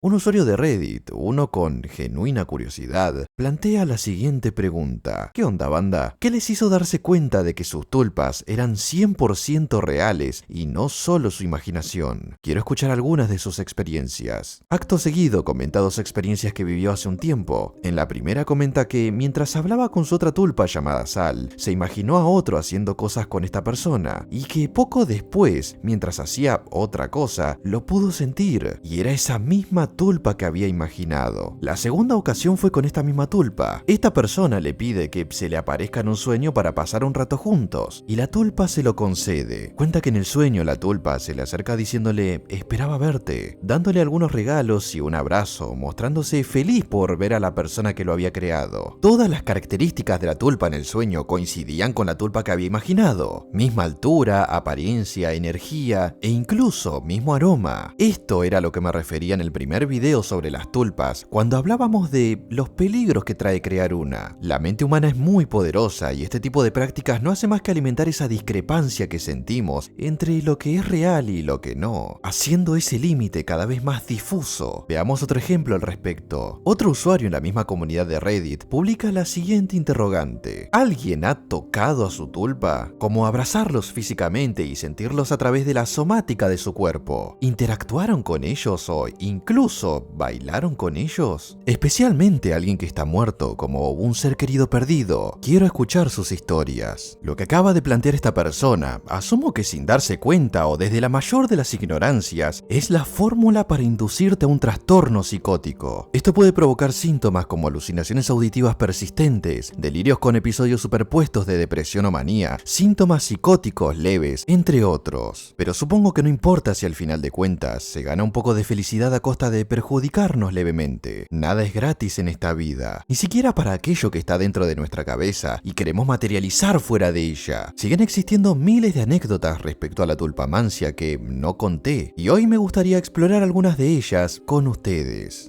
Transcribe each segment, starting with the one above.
Un usuario de Reddit, uno con genuina curiosidad, plantea la siguiente pregunta. ¿Qué onda, banda? ¿Qué les hizo darse cuenta de que sus tulpas eran 100% reales y no solo su imaginación? Quiero escuchar algunas de sus experiencias. Acto seguido comenta dos experiencias que vivió hace un tiempo. En la primera comenta que mientras hablaba con su otra tulpa llamada Sal, se imaginó a otro haciendo cosas con esta persona y que poco después, mientras hacía otra cosa, lo pudo sentir y era esa misma tulpa que había imaginado. La segunda ocasión fue con esta misma tulpa. Esta persona le pide que se le aparezca en un sueño para pasar un rato juntos y la tulpa se lo concede. Cuenta que en el sueño la tulpa se le acerca diciéndole esperaba verte, dándole algunos regalos y un abrazo, mostrándose feliz por ver a la persona que lo había creado. Todas las características de la tulpa en el sueño coincidían con la tulpa que había imaginado. Misma altura, apariencia, energía e incluso mismo aroma. Esto era a lo que me refería en el primer video sobre las tulpas, cuando hablábamos de los peligros que trae crear una. La mente humana es muy poderosa y este tipo de prácticas no hace más que alimentar esa discrepancia que sentimos entre lo que es real y lo que no, haciendo ese límite cada vez más difuso. Veamos otro ejemplo al respecto. Otro usuario en la misma comunidad de Reddit publica la siguiente interrogante. ¿Alguien ha tocado a su tulpa? Como abrazarlos físicamente y sentirlos a través de la somática de su cuerpo. ¿Interactuaron con ellos o incluso bailaron con ellos? Especialmente alguien que está muerto, como un ser querido perdido. Quiero escuchar sus historias. Lo que acaba de plantear esta persona, asumo que sin darse cuenta o desde la mayor de las ignorancias, es la fórmula para inducirte a un trastorno psicótico. Esto puede provocar síntomas como alucinaciones auditivas persistentes, delirios con episodios superpuestos de depresión o manía, síntomas psicóticos leves, entre otros. Pero supongo que no importa si al final de cuentas se gana un poco de felicidad a costa de perjudicarnos levemente. Nada es gratis en esta vida, ni siquiera para aquello que está dentro de nuestra cabeza y queremos materializar fuera de ella. Siguen existiendo miles de anécdotas respecto a la tulpamancia que no conté, y hoy me gustaría explorar algunas de ellas con ustedes.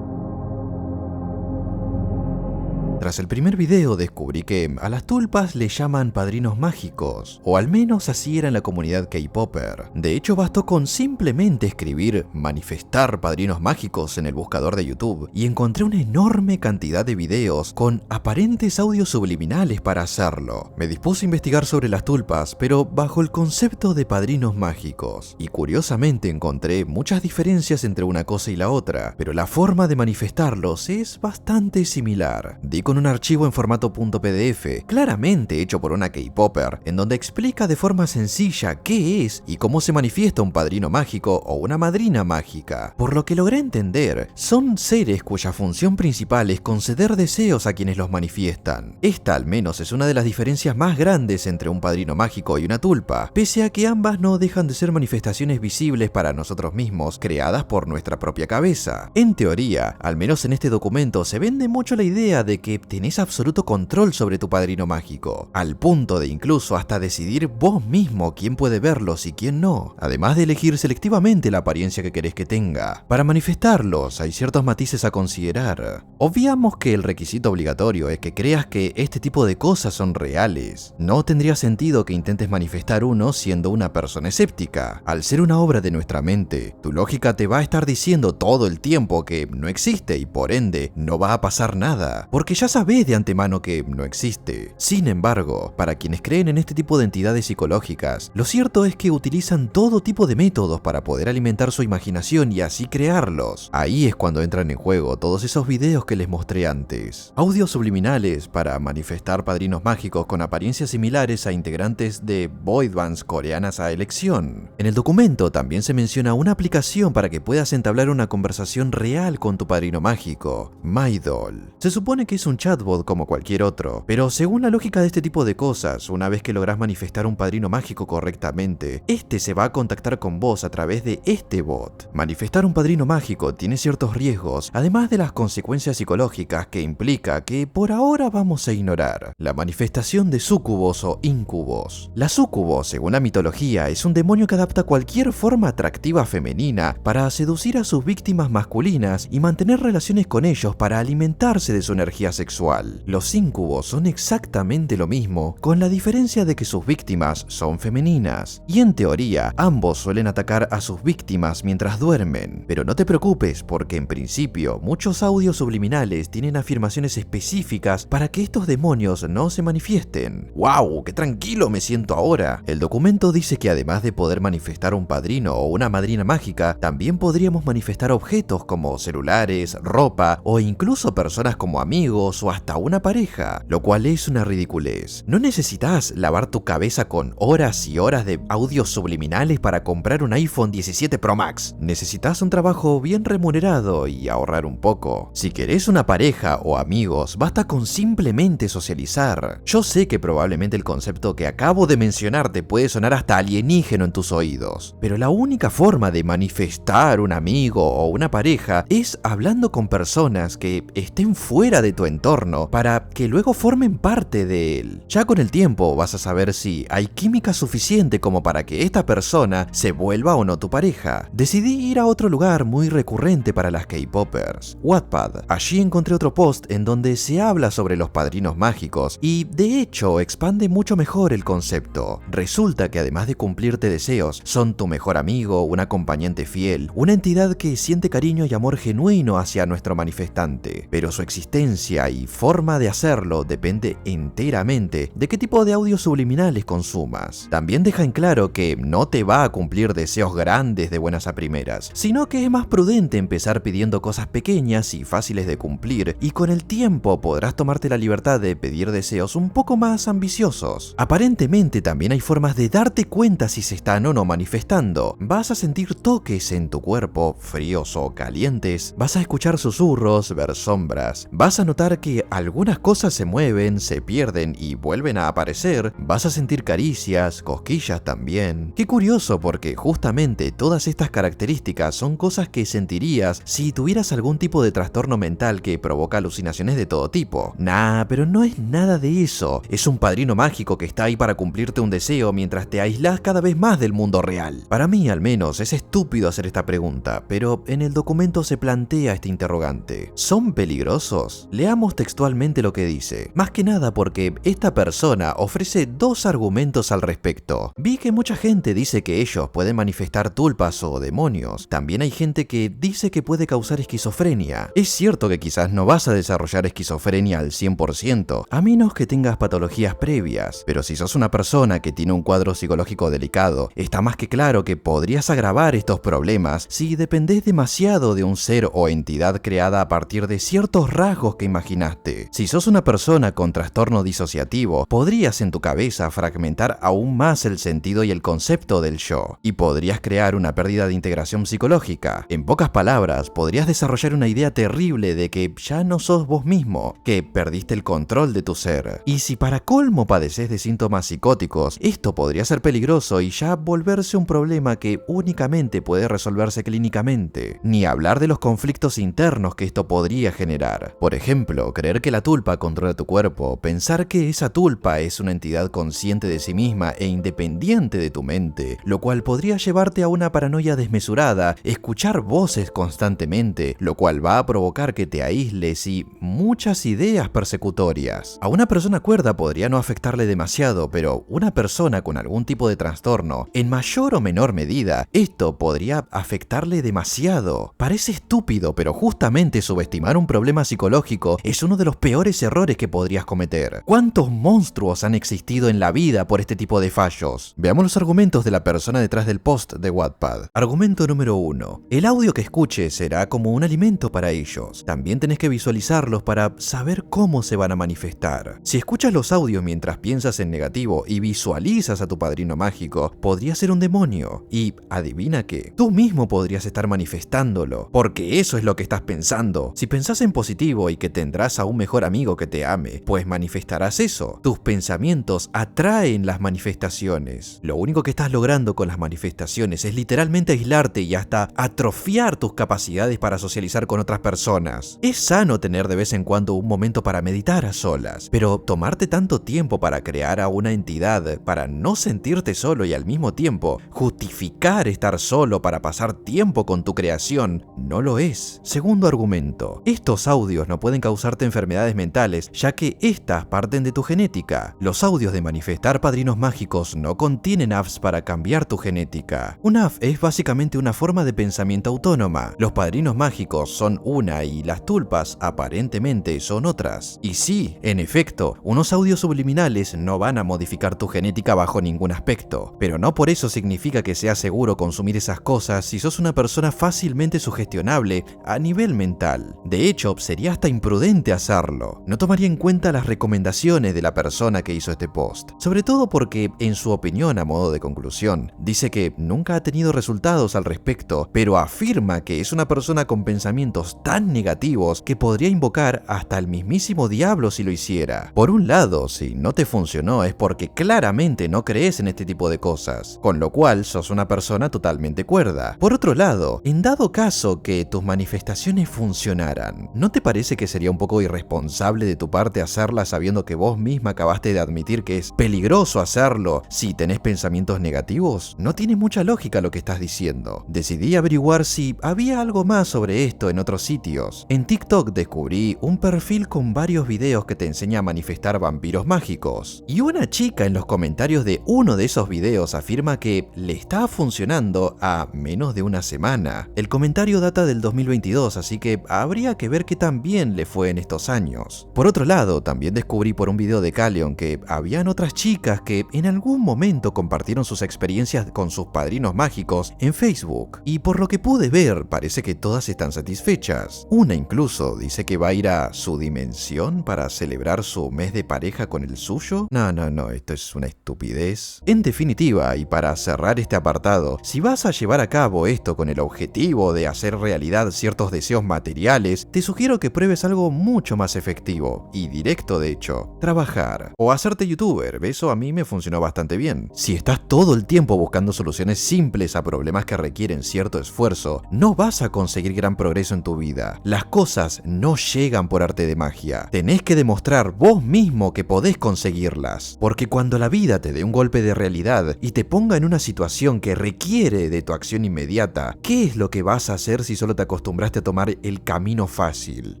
Tras el primer video descubrí que a las tulpas le llaman padrinos mágicos, o al menos así era en la comunidad K-Popper. De hecho, bastó con simplemente escribir manifestar padrinos mágicos en el buscador de YouTube y encontré una enorme cantidad de videos con aparentes audios subliminales para hacerlo. Me dispuse a investigar sobre las tulpas, pero bajo el concepto de padrinos mágicos, y curiosamente encontré muchas diferencias entre una cosa y la otra, pero la forma de manifestarlos es bastante similar. Di con un archivo en formato .pdf, claramente hecho por una K-Popper, en donde explica de forma sencilla qué es y cómo se manifiesta un padrino mágico o una madrina mágica. Por lo que logré entender, son seres cuya función principal es conceder deseos a quienes los manifiestan. Esta al menos es una de las diferencias más grandes entre un padrino mágico y una tulpa, pese a que ambas no dejan de ser manifestaciones visibles para nosotros mismos, creadas por nuestra propia cabeza. En teoría, al menos en este documento, se vende mucho la idea de que tenés absoluto control sobre tu padrino mágico, al punto de incluso hasta decidir vos mismo quién puede verlos y quién no, además de elegir selectivamente la apariencia que querés que tenga. Para manifestarlos hay ciertos matices a considerar. Obviamos que el requisito obligatorio es que creas que este tipo de cosas son reales. No tendría sentido que intentes manifestar uno siendo una persona escéptica. Al ser una obra de nuestra mente, tu lógica te va a estar diciendo todo el tiempo que no existe y por ende no va a pasar nada, porque ya sabés de antemano que no existe. Sin embargo, para quienes creen en este tipo de entidades psicológicas, lo cierto es que utilizan todo tipo de métodos para poder alimentar su imaginación y así crearlos. Ahí es cuando entran en juego todos esos videos que les mostré antes. Audios subliminales para manifestar padrinos mágicos con apariencias similares a integrantes de boy bands coreanas a elección. En el documento también se menciona una aplicación para que puedas entablar una conversación real con tu padrino mágico, MyDoll. Se supone que es un chatbot como cualquier otro, pero según la lógica de este tipo de cosas, una vez que lográs manifestar un padrino mágico correctamente, este se va a contactar con vos a través de este bot. Manifestar un padrino mágico tiene ciertos riesgos, además de las consecuencias psicológicas que implica que por ahora vamos a ignorar. La manifestación de súcubos o íncubos. La súcubo, según la mitología, es un demonio que adapta cualquier forma atractiva femenina para seducir a sus víctimas masculinas y mantener relaciones con ellos para alimentarse de su energía sexual. sexual. Los íncubos son exactamente lo mismo, con la diferencia de que sus víctimas son femeninas, y en teoría ambos suelen atacar a sus víctimas mientras duermen. Pero no te preocupes, porque en principio muchos audios subliminales tienen afirmaciones específicas para que estos demonios no se manifiesten. ¡Wow! ¡Qué tranquilo me siento ahora! El documento dice que además de poder manifestar un padrino o una madrina mágica, también podríamos manifestar objetos como celulares, ropa o incluso personas como amigos o hasta una pareja, lo cual es una ridiculez. No necesitas lavar tu cabeza con horas y horas de audios subliminales para comprar un iPhone 17 Pro Max. Necesitas un trabajo bien remunerado y ahorrar un poco. Si querés una pareja o amigos, basta con simplemente socializar. Yo sé que probablemente el concepto que acabo de mencionar te puede sonar hasta alienígeno en tus oídos, pero la única forma de manifestar un amigo o una pareja es hablando con personas que estén fuera de tu entorno para que luego formen parte de él. Ya con el tiempo vas a saber si hay química suficiente como para que esta persona se vuelva o no tu pareja. Decidí ir a otro lugar muy recurrente para las K-popers, Wattpad. Allí encontré otro post en donde se habla sobre los padrinos mágicos y de hecho expande mucho mejor el concepto. Resulta que además de cumplirte deseos, son tu mejor amigo, un acompañante fiel, una entidad que siente cariño y amor genuino hacia nuestro manifestante, pero su existencia y forma de hacerlo depende enteramente de qué tipo de audios subliminales consumas. También deja en claro que no te va a cumplir deseos grandes de buenas a primeras, sino que es más prudente empezar pidiendo cosas pequeñas y fáciles de cumplir, y con el tiempo podrás tomarte la libertad de pedir deseos un poco más ambiciosos. Aparentemente también hay formas de darte cuenta si se están o no manifestando. Vas a sentir toques en tu cuerpo, fríos o calientes, vas a escuchar susurros, ver sombras, vas a notar que algunas cosas se mueven, se pierden y vuelven a aparecer, vas a sentir caricias, cosquillas también. Qué curioso, porque justamente todas estas características son cosas que sentirías si tuvieras algún tipo de trastorno mental que provoca alucinaciones de todo tipo. Nah, pero no es nada de eso. Es un padrino mágico que está ahí para cumplirte un deseo mientras te aíslas cada vez más del mundo real. Para mí, al menos, es estúpido hacer esta pregunta, pero en el documento se plantea este interrogante. ¿Son peligrosos? Leamos textualmente lo que dice. Más que nada porque esta persona ofrece dos argumentos al respecto. Vi que mucha gente dice que ellos pueden manifestar tulpas o demonios. También hay gente que dice que puede causar esquizofrenia. Es cierto que quizás no vas a desarrollar esquizofrenia al 100%, a menos que tengas patologías previas, pero si sos una persona que tiene un cuadro psicológico delicado, está más que claro que podrías agravar estos problemas si dependés demasiado de un ser o entidad creada a partir de ciertos rasgos que imaginaste. Si sos una persona con trastorno disociativo, podrías en tu cabeza fragmentar aún más el sentido y el concepto del yo, y podrías crear una pérdida de integración psicológica. En pocas palabras, podrías desarrollar una idea terrible de que ya no sos vos mismo, que perdiste el control de tu ser. Y si para colmo padeces de síntomas psicóticos, esto podría ser peligroso y ya volverse un problema que únicamente puede resolverse clínicamente. Ni hablar de los conflictos internos que esto podría generar. Por ejemplo, creer que la tulpa controla tu cuerpo, pensar que esa tulpa es una entidad consciente de sí misma e independiente de tu mente, lo cual podría llevarte a una paranoia desmesurada, escuchar voces constantemente, lo cual va a provocar que te aísles y muchas ideas persecutorias. A una persona cuerda podría no afectarle demasiado, pero una persona con algún tipo de trastorno, en mayor o menor medida, esto podría afectarle demasiado. Parece estúpido, pero justamente subestimar un problema psicológico es uno de los peores errores que podrías cometer. ¿Cuántos monstruos han existido en la vida por este tipo de fallos? Veamos los argumentos de la persona detrás del post de Wattpad. Argumento número 1. El audio que escuches será como un alimento para ellos. También tenés que visualizarlos para saber cómo se van a manifestar. Si escuchas los audios mientras piensas en negativo y visualizas a tu padrino mágico, podría ser un demonio. Y adivina qué, tú mismo podrías estar manifestándolo, porque eso es lo que estás pensando. Si pensás en positivo y que tendrás a un mejor amigo que te ame, pues manifestarás eso. Tus pensamientos atraen las manifestaciones. Lo único que estás logrando con las manifestaciones es literalmente aislarte y hasta atrofiar tus capacidades para socializar con otras personas. Es sano tener de vez en cuando un momento para meditar a solas, pero tomarte tanto tiempo para crear a una entidad, para no sentirte solo y al mismo tiempo justificar estar solo para pasar tiempo con tu creación, no lo es. Segundo argumento, estos audios no pueden causarte darte enfermedades mentales, ya que estas parten de tu genética. Los audios de Manifestar Padrinos Mágicos no contienen AFs para cambiar tu genética. Un AF es básicamente una forma de pensamiento autónoma. Los padrinos mágicos son una y las tulpas aparentemente son otras. Y sí, en efecto, unos audios subliminales no van a modificar tu genética bajo ningún aspecto, pero no por eso significa que sea seguro consumir esas cosas si sos una persona fácilmente sugestionable a nivel mental. De hecho, sería hasta imprudente hacerlo. No tomaría en cuenta las recomendaciones de la persona que hizo este post, sobre todo porque, en su opinión a modo de conclusión, dice que nunca ha tenido resultados al respecto, pero afirma que es una persona con pensamientos tan negativos que podría invocar hasta el mismísimo diablo si lo hiciera. Por un lado, si no te funcionó es porque claramente no crees en este tipo de cosas, con lo cual sos una persona totalmente cuerda. Por otro lado, en dado caso que tus manifestaciones funcionaran, ¿no te parece que sería un poco irresponsable de tu parte hacerlas sabiendo que vos misma acabaste de admitir que es peligroso hacerlo si tenés pensamientos negativos? No tiene mucha lógica lo que estás diciendo. Decidí averiguar si había algo más sobre esto en otros sitios. En TikTok descubrí un perfil con varios videos que te enseña a manifestar vampiros mágicos. Y una chica en los comentarios de uno de esos videos afirma que le está funcionando a menos de una semana. El comentario data del 2022, así que habría que ver qué tan bien le fue en estos años. Por otro lado, también descubrí por un video de Calion que habían otras chicas que en algún momento compartieron sus experiencias con sus padrinos mágicos en Facebook. Y por lo que pude ver, parece que todas están satisfechas. Una incluso dice que va a ir a su dimensión para celebrar su mes de pareja con el suyo. No, esto es una estupidez. En definitiva, y para cerrar este apartado, si vas a llevar a cabo esto con el objetivo de hacer realidad ciertos deseos materiales, te sugiero que pruebes algo mucho más efectivo, y directo de hecho: trabajar o hacerte youtuber. Eso a mí me funcionó bastante bien. Si estás todo el tiempo buscando soluciones simples a problemas que requieren cierto esfuerzo, no vas a conseguir gran progreso en tu vida. Las cosas no llegan por arte de magia. Tenés que demostrar vos mismo que podés conseguirlas, porque cuando la vida te dé un golpe de realidad y te ponga en una situación que requiere de tu acción inmediata, ¿qué es lo que vas a hacer si solo te acostumbraste a tomar el camino fácil?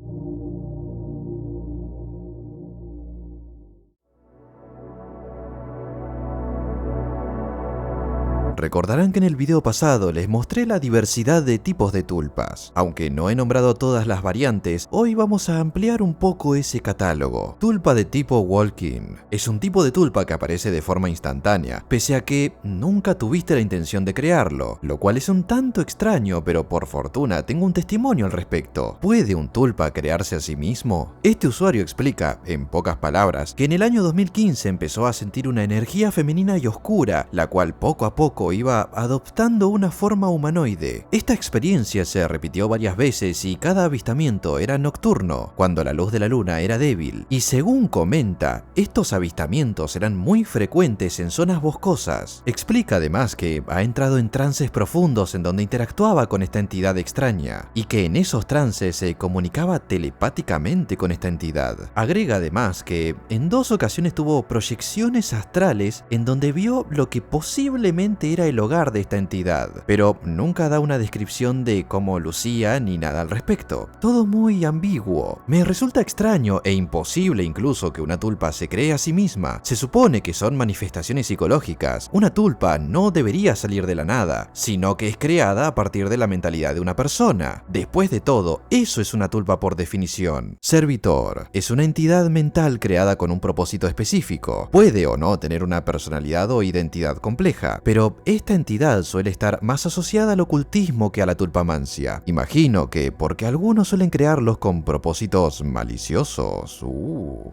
Recordarán que en el video pasado les mostré la diversidad de tipos de tulpas. Aunque no he nombrado todas las variantes, hoy vamos a ampliar un poco ese catálogo. Tulpa de tipo walk-in. Es un tipo de tulpa que aparece de forma instantánea, pese a que nunca tuviste la intención de crearlo, lo cual es un tanto extraño, pero por fortuna tengo un testimonio al respecto. ¿Puede un tulpa crearse a sí mismo? Este usuario explica, en pocas palabras, que en el año 2015 empezó a sentir una energía femenina y oscura, la cual poco a poco iba adoptando una forma humanoide. Esta experiencia se repitió varias veces y cada avistamiento era nocturno, cuando la luz de la luna era débil. Y según comenta, estos avistamientos eran muy frecuentes en zonas boscosas. Explica además que ha entrado en trances profundos en donde interactuaba con esta entidad extraña, y que en esos trances se comunicaba telepáticamente con esta entidad. Agrega además que en 2 ocasiones tuvo proyecciones astrales en donde vio lo que posiblemente era el hogar de esta entidad, pero nunca da una descripción de cómo lucía ni nada al respecto. Todo muy ambiguo. Me resulta extraño e imposible incluso que una tulpa se cree a sí misma. Se supone que son manifestaciones psicológicas. Una tulpa no debería salir de la nada, sino que es creada a partir de la mentalidad de una persona. Después de todo, eso es una tulpa por definición. Servitor es una entidad mental creada con un propósito específico. Puede o no tener una personalidad o identidad compleja, pero esta entidad suele estar más asociada al ocultismo que a la tulpamancia. Imagino que porque algunos suelen crearlos con propósitos maliciosos.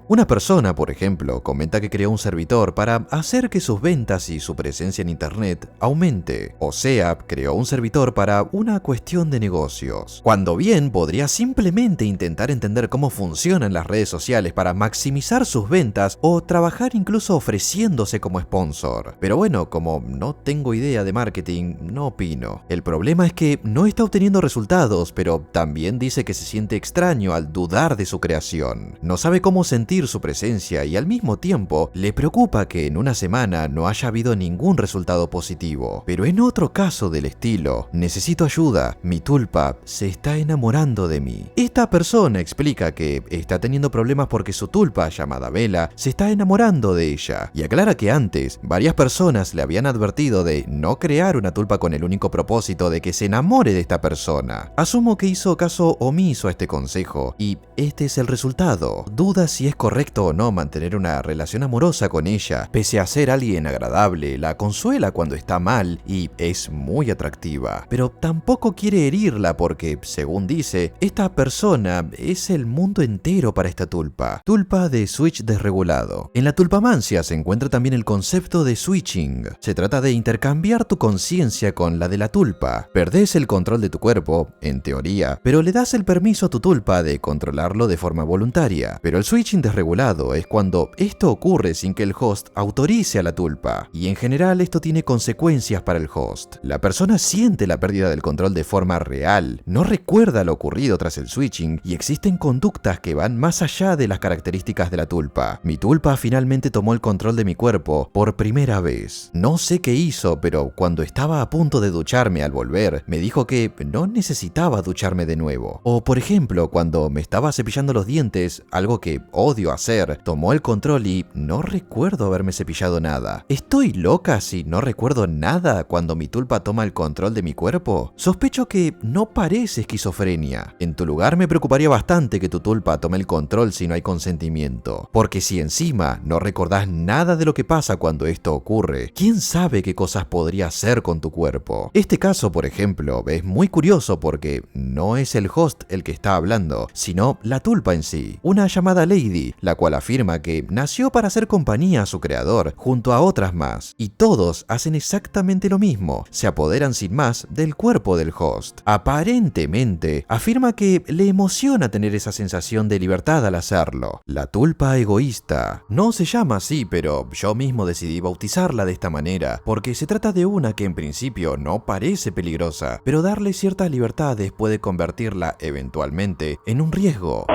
Una persona, por ejemplo, comenta que creó un servitor para hacer que sus ventas y su presencia en internet aumente. O sea, creó un servitor para una cuestión de negocios. Cuando bien podría simplemente intentar entender cómo funcionan las redes sociales para maximizar sus ventas o trabajar incluso ofreciéndose como sponsor. Pero bueno, como no tengo tengo idea de marketing, no opino. El problema es que no está obteniendo resultados, pero también dice que se siente extraño al dudar de su creación. No sabe cómo sentir su presencia y al mismo tiempo le preocupa que en una semana no haya habido ningún resultado positivo. Pero en otro caso del estilo, necesito ayuda, mi tulpa se está enamorando de mí. Esta persona explica que está teniendo problemas porque su tulpa, llamada Bella, se está enamorando de ella, y aclara que antes varias personas le habían advertido de no crear una tulpa con el único propósito de que se enamore de esta persona. Asumo que hizo caso omiso a este consejo, y este es el resultado. Duda si es correcto o no mantener una relación amorosa con ella, pese a ser alguien agradable, la consuela cuando está mal y es muy atractiva, pero tampoco quiere herirla porque, según dice, esta persona es el mundo entero para esta tulpa. Tulpa de switch desregulado. En la tulpamancia se encuentra también el concepto de switching. Se trata de intercambiar tu conciencia con la de la tulpa. Perdés el control de tu cuerpo, en teoría, pero le das el permiso a tu tulpa de controlarlo de forma voluntaria. Pero el switching desregulado es cuando esto ocurre sin que el host autorice a la tulpa, y en general esto tiene consecuencias para el host. La persona siente la pérdida del control de forma real, no recuerda lo ocurrido tras el switching, y existen conductas que van más allá de las características de la tulpa. Mi tulpa finalmente tomó el control de mi cuerpo por primera vez. No sé qué hizo, pero cuando estaba a punto de ducharme al volver, me dijo que no necesitaba ducharme de nuevo. O por ejemplo, cuando me estaba cepillando los dientes, algo que odio hacer, tomó el control y no recuerdo haberme cepillado nada. ¿Estoy loca si no recuerdo nada cuando mi tulpa toma el control de mi cuerpo? Sospecho que no parece esquizofrenia. En tu lugar me preocuparía bastante que tu tulpa tome el control si no hay consentimiento. Porque si encima no recordás nada de lo que pasa cuando esto ocurre, ¿quién sabe qué cosas podría hacer con tu cuerpo? Este caso, por ejemplo, es muy curioso porque no es el host el que está hablando, sino la tulpa en sí. Una llamada Lady, la cual afirma que nació para hacer compañía a su creador junto a otras más. Y todos hacen exactamente lo mismo, se apoderan sin más del cuerpo del host. Aparentemente, afirma que le emociona tener esa sensación de libertad al hacerlo. La tulpa egoísta. No se llama así, pero yo mismo decidí bautizarla de esta manera, porque se trata de una que en principio no parece peligrosa, pero darle ciertas libertades puede convertirla eventualmente en un riesgo.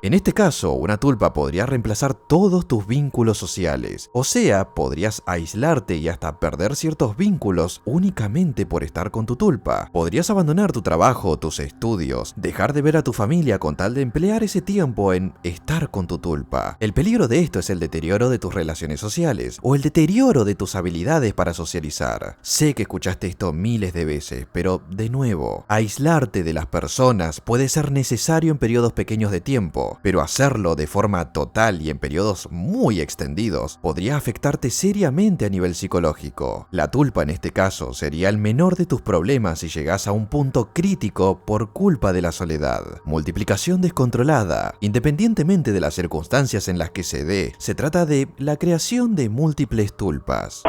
En este caso, una tulpa podría reemplazar todos tus vínculos sociales, o sea, podrías aislarte y hasta perder ciertos vínculos únicamente por estar con tu tulpa. Podrías abandonar tu trabajo, tus estudios, dejar de ver a tu familia con tal de emplear ese tiempo en estar con tu tulpa. El peligro de esto es el deterioro de tus relaciones sociales, o el deterioro de tus habilidades para socializar. Sé que escuchaste esto miles de veces, pero de nuevo, aislarte de las personas puede ser necesario en periodos pequeños de tiempo, pero hacerlo de forma total y en periodos muy extendidos podría afectarte seriamente a nivel psicológico. La tulpa en este caso sería el menor de tus problemas si llegas a un punto crítico por culpa de la soledad. Multiplicación descontrolada. Independientemente de las circunstancias en las que se dé, se trata de la creación de múltiples tulpas.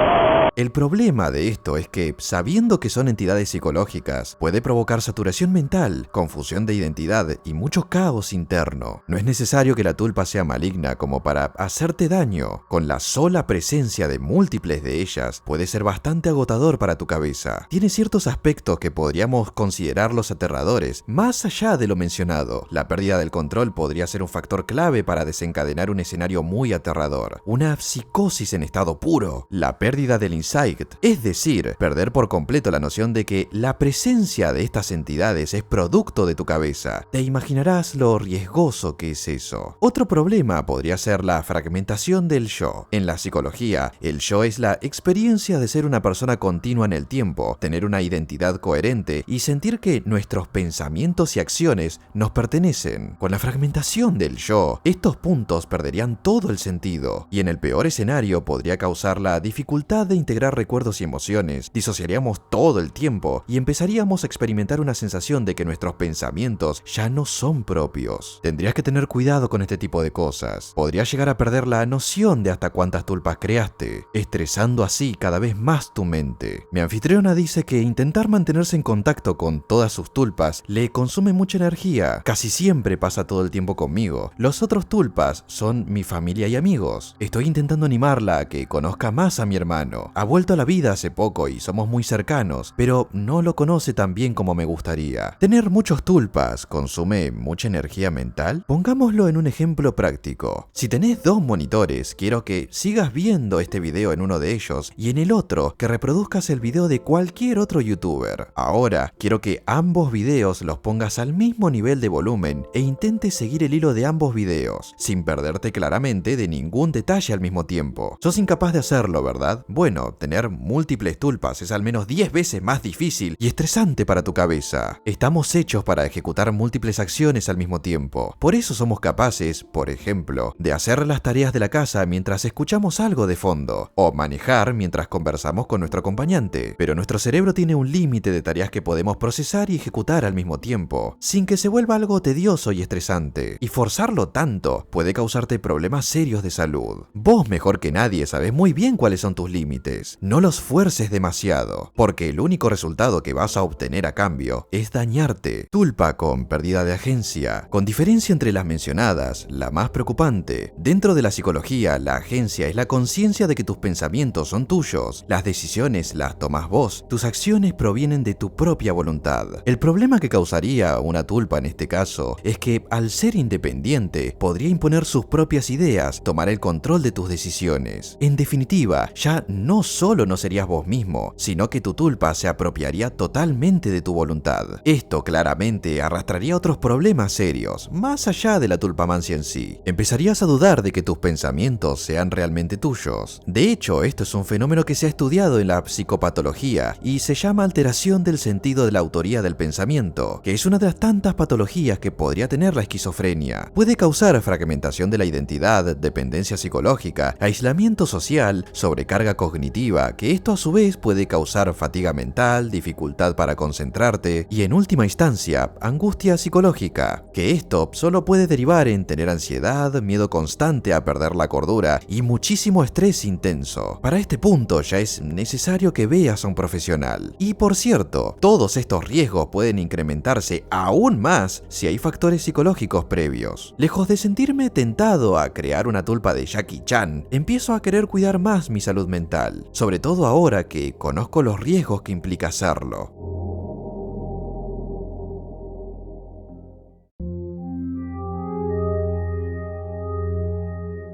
El problema de esto es que, sabiendo que son entidades psicológicas, puede provocar saturación mental, confusión de identidad y mucho caos interno. No es necesario que la tulpa sea maligna como para hacerte daño. Con la sola presencia de múltiples de ellas, puede ser bastante agotador para tu cabeza. Tiene ciertos aspectos que podríamos considerarlos aterradores. Más allá de lo mencionado, la pérdida del control podría ser un factor clave para desencadenar un escenario muy aterrador. Una psicosis en estado puro. La pérdida del insight, es decir, perder por completo la noción de que la presencia de estas entidades es producto de tu cabeza. Te imaginarás lo riesgoso que es eso. Otro problema podría ser la fragmentación del yo. En la psicología, el yo es la experiencia de ser una persona continua en el tiempo, tener una identidad coherente y sentir que nuestros pensamientos y acciones nos pertenecen. Con la fragmentación del yo, estos puntos perderían todo el sentido y en el peor escenario podría causar la dificultad de integrar recuerdos y emociones, disociaríamos todo el tiempo y empezaríamos a experimentar una sensación de que nuestros pensamientos ya no son propios. Tendrías que tener cuidado con este tipo de cosas. Podrías llegar a perder la noción de hasta cuántas tulpas creaste, estresando así cada vez más tu mente. Mi anfitriona dice que intentar mantenerse en contacto con todas sus tulpas le consume mucha energía. Casi siempre pasa todo el tiempo conmigo. Los otros tulpas son mi familia y amigos. Estoy intentando animarla a que conozca más a mi hermano, Ha vuelto a la vida hace poco y somos muy cercanos, pero no lo conoce tan bien como me gustaría. ¿Tener muchos tulpas consume mucha energía mental? Pongámoslo en un ejemplo práctico. Si tenés 2 monitores, quiero que sigas viendo este video en uno de ellos y en el otro que reproduzcas el video de cualquier otro youtuber. Ahora, quiero que ambos videos los pongas al mismo nivel de volumen e intentes seguir el hilo de ambos videos, sin perderte claramente de ningún detalle al mismo tiempo. Sos incapaz de hacerlo, ¿verdad? Bueno, tener múltiples tulpas es al menos 10 veces más difícil y estresante para tu cabeza. Estamos hechos para ejecutar múltiples acciones al mismo tiempo. Por eso somos capaces, por ejemplo, de hacer las tareas de la casa mientras escuchamos algo de fondo, o manejar mientras conversamos con nuestro acompañante. Pero nuestro cerebro tiene un límite de tareas que podemos procesar y ejecutar al mismo tiempo, sin que se vuelva algo tedioso y estresante. Y forzarlo tanto puede causarte problemas serios de salud. Vos, mejor que nadie, sabes muy bien cuáles son tus límites. No los fuerces demasiado, porque el único resultado que vas a obtener a cambio es dañarte. Tulpa con pérdida de agencia. Con diferencia entre las mencionadas, la más preocupante. Dentro de la psicología, la agencia es la conciencia de que tus pensamientos son tuyos. Las decisiones las tomas vos. Tus acciones provienen de tu propia voluntad. El problema que causaría una tulpa en este caso es que, al ser independiente, podría imponer sus propias ideas, tomar el control de tus decisiones. En definitiva, ya no solo no serías vos mismo, sino que tu tulpa se apropiaría totalmente de tu voluntad. Esto claramente arrastraría otros problemas serios, más allá de la tulpamancia en sí. Empezarías a dudar de que tus pensamientos sean realmente tuyos. De hecho, esto es un fenómeno que se ha estudiado en la psicopatología y se llama alteración del sentido de la autoría del pensamiento, que es una de las tantas patologías que podría tener la esquizofrenia. Puede causar fragmentación de la identidad, dependencia psicológica, aislamiento social, sobrecarga cognitiva, que esto a su vez puede causar fatiga mental, dificultad para concentrarte y en última instancia, angustia psicológica, que esto solo puede derivar en tener ansiedad, miedo constante a perder la cordura y muchísimo estrés intenso. Para este punto ya es necesario que veas a un profesional. Y por cierto, todos estos riesgos pueden incrementarse aún más si hay factores psicológicos previos. Lejos de sentirme tentado a crear una tulpa de Jackie Chan, empiezo a querer cuidar más mi salud mental, sobre todo ahora que conozco los riesgos que implica hacerlo.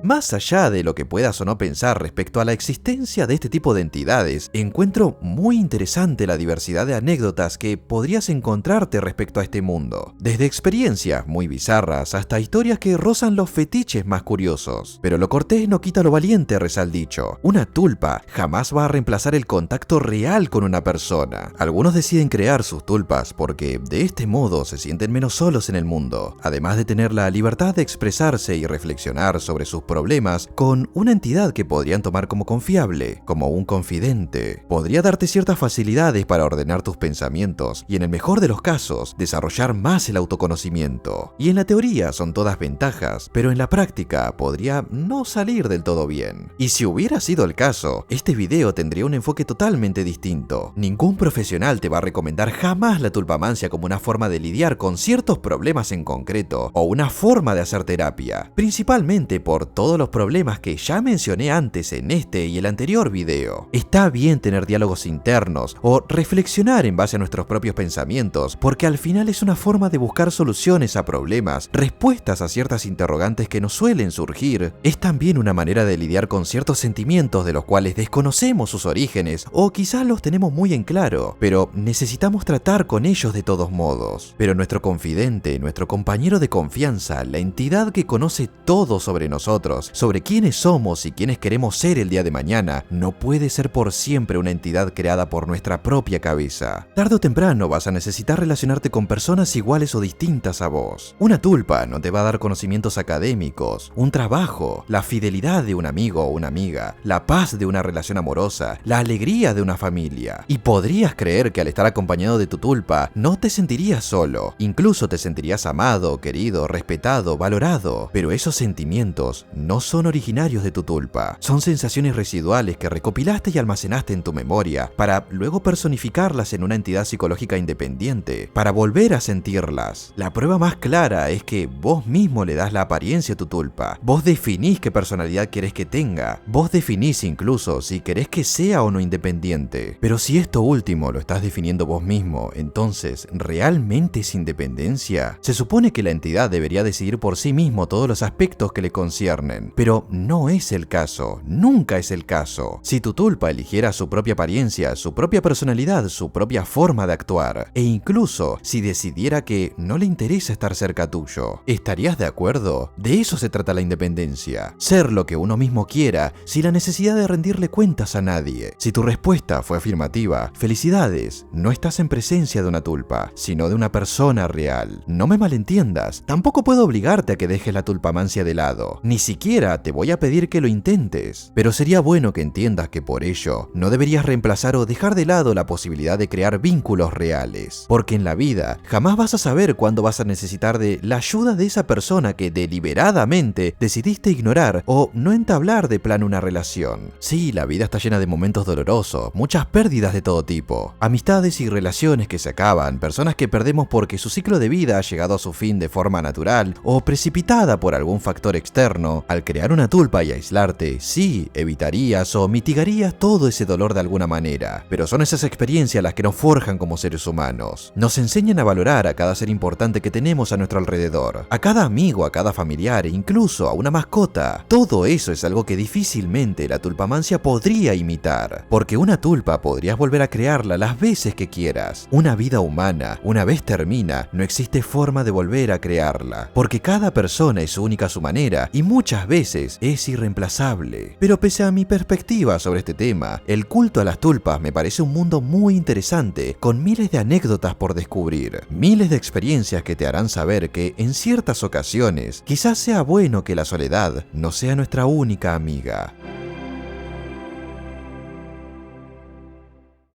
Más allá de lo que puedas o no pensar respecto a la existencia de este tipo de entidades, encuentro muy interesante la diversidad de anécdotas que podrías encontrarte respecto a este mundo. Desde experiencias muy bizarras hasta historias que rozan los fetiches más curiosos. Pero lo cortés no quita lo valiente, reza el dicho. Una tulpa jamás va a reemplazar el contacto real con una persona. Algunos deciden crear sus tulpas porque de este modo se sienten menos solos en el mundo, además de tener la libertad de expresarse y reflexionar sobre sus problemas con una entidad que podrían tomar como confiable, como un confidente. Podría darte ciertas facilidades para ordenar tus pensamientos y, en el mejor de los casos, desarrollar más el autoconocimiento. Y en la teoría son todas ventajas, pero en la práctica podría no salir del todo bien. Y si hubiera sido el caso, este video tendría un enfoque totalmente distinto. Ningún profesional te va a recomendar jamás la tulpamancia como una forma de lidiar con ciertos problemas en concreto o una forma de hacer terapia, principalmente por todos los problemas que ya mencioné antes en este y el anterior video. Está bien tener diálogos internos o reflexionar en base a nuestros propios pensamientos, porque al final es una forma de buscar soluciones a problemas, respuestas a ciertas interrogantes que nos suelen surgir. Es también una manera de lidiar con ciertos sentimientos de los cuales desconocemos sus orígenes o quizás los tenemos muy en claro, pero necesitamos tratar con ellos de todos modos. Pero nuestro confidente, nuestro compañero de confianza, la entidad que conoce todo sobre nosotros, sobre quiénes somos y quiénes queremos ser el día de mañana, no puede ser por siempre una entidad creada por nuestra propia cabeza. Tarde o temprano vas a necesitar relacionarte con personas iguales o distintas a vos. Una tulpa no te va a dar conocimientos académicos, un trabajo, la fidelidad de un amigo o una amiga, la paz de una relación amorosa, la alegría de una familia. Y podrías creer que al estar acompañado de tu tulpa no te sentirías solo, incluso te sentirías amado, querido, respetado, valorado, pero esos sentimientos no son originarios de tu tulpa. Son sensaciones residuales que recopilaste y almacenaste en tu memoria para luego personificarlas en una entidad psicológica independiente, para volver a sentirlas. La prueba más clara es que vos mismo le das la apariencia a tu tulpa. Vos definís qué personalidad querés que tenga. Vos definís incluso si querés que sea o no independiente. Pero si esto último lo estás definiendo vos mismo, entonces, ¿realmente es independencia? Se supone que la entidad debería decidir por sí mismo todos los aspectos que le conciernen, pero no es el caso, nunca es el caso. Si tu tulpa eligiera su propia apariencia, su propia personalidad, su propia forma de actuar, e incluso si decidiera que no le interesa estar cerca tuyo, ¿estarías de acuerdo? De eso se trata la independencia, ser lo que uno mismo quiera sin la necesidad de rendirle cuentas a nadie. Si tu respuesta fue afirmativa, felicidades, no estás en presencia de una tulpa, sino de una persona real. No me malentiendas, tampoco puedo obligarte a que dejes la tulpamancia de lado, ni siquiera te voy a pedir que lo intentes, pero sería bueno que entiendas que por ello no deberías reemplazar o dejar de lado la posibilidad de crear vínculos reales, porque en la vida jamás vas a saber cuándo vas a necesitar de la ayuda de esa persona que deliberadamente decidiste ignorar o no entablar de plano una relación. Sí, la vida está llena de momentos dolorosos, muchas pérdidas de todo tipo, amistades y relaciones que se acaban, personas que perdemos porque su ciclo de vida ha llegado a su fin de forma natural o precipitada por algún factor externo. Al crear una tulpa y aislarte, sí, evitarías o mitigarías todo ese dolor de alguna manera, pero son esas experiencias las que nos forjan como seres humanos. Nos enseñan a valorar a cada ser importante que tenemos a nuestro alrededor, a cada amigo, a cada familiar e incluso a una mascota. Todo eso es algo que difícilmente la tulpamancia podría imitar, porque una tulpa podrías volver a crearla las veces que quieras. Una vida humana, una vez termina, no existe forma de volver a crearla, porque cada persona es única a su manera y muchas veces es irreemplazable. Pero pese a mi perspectiva sobre este tema, el culto a las tulpas me parece un mundo muy interesante, con miles de anécdotas por descubrir, miles de experiencias que te harán saber que en ciertas ocasiones quizás sea bueno que la soledad no sea nuestra única amiga.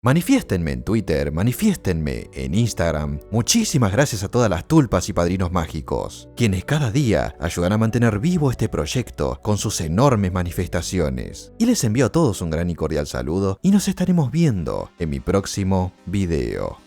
Manifiéstenme en Twitter, manifiéstenme en Instagram. Muchísimas gracias a todas las tulpas y padrinos mágicos, quienes cada día ayudan a mantener vivo este proyecto con sus enormes manifestaciones. Y les envío a todos un gran y cordial saludo y nos estaremos viendo en mi próximo video.